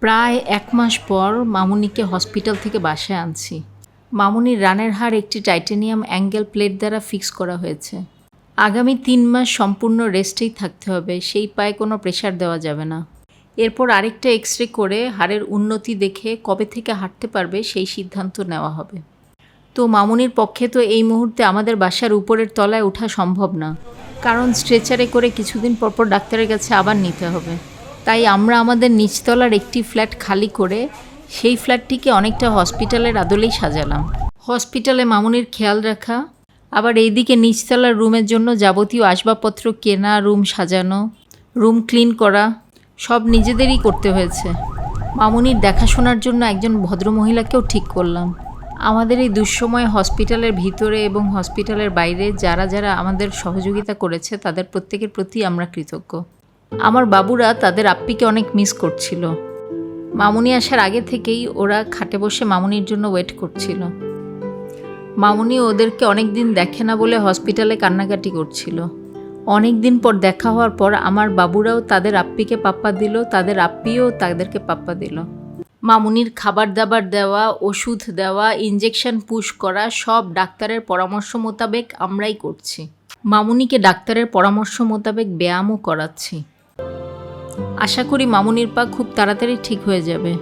প্রায় ১ মাস পর মামুনিকে হসপিটাল থেকে বাসায় আনছি। মামুনির রানের হাড় একটি টাইটানিয়াম অ্যাঙ্গেল প্লেট দ্বারা ফিক্স করা হয়েছে। আগামী ৩ মাস সম্পূর্ণ রেস্টেই থাকতে হবে, সেই পায়ে কোনো প্রেশার দেওয়া যাবে না। এরপর আরেকটা এক্স-রে করে হাড়ের উন্নতি দেখে কবে থেকে হাঁটতে পারবে সেই সিদ্ধান্ত নেওয়া হবে। তো মামুনির পক্ষে তো এই মুহূর্তে আমাদের বাসার উপরের তলায় ওঠা সম্ভব না, কারণ স্ট্রেচারে করে কিছুদিন পরপর ডাক্তারের কাছে আবার নিতে হবে। তাই আমরা আমাদের নিচতলার একটি ফ্ল্যাট খালি করে সেই ফ্ল্যাটটিকে অনেকটা হসপিটালের আদলেই সাজালাম। হসপিটালে মামুনির খেয়াল রাখা, আবার এইদিকে নিচতলার রুমের জন্য যাবতীয় আসবাবপত্র কেনা, রুম সাজানো, রুম ক্লিন করা সব নিজেদেরই করতে হয়েছে। মামুনির দেখাশোনার জন্য একজন ভদ্রমহিলাকেও ঠিক করলাম। আমাদের এই দুঃসময়ে হসপিটালের ভিতরে এবং হসপিটালের বাইরে যারা যারা আমাদের সহযোগিতা করেছে তাদের প্রত্যেকের প্রতি আমরা কৃতজ্ঞ। আমার বাবুরা তাদের আপ্পিকে অনেক মিস করছিল। মামুনি আসার আগে থেকেই ওরা খাটে বসে মামুনির জন্য ওয়েট করছিল। মামুনি ওদেরকে অনেক দিন দেখে না বলে হসপিটালে কান্নাকাটি করছিল। অনেক দিন পর দেখা হওয়ার পর আমার বাবুরাও তাদের আপ্পিকে পাপ্পা দিল, তাদের আপ্পিও তাদেরকে পাপ্পা দিল। মামুনির খাবার দাবার দেওয়া, ওষুধ দেওয়া, ইঞ্জেকশন পুশ করা সব ডাক্তারের পরামর্শ মোতাবেক আমরাই করছি। মামুনিকে ডাক্তারের পরামর্শ মোতাবেক ব্যায়ামও করাচ্ছি। আশা করি মামুনির পা খুব তাড়াতাড়ি ঠিক হয়ে যাবে।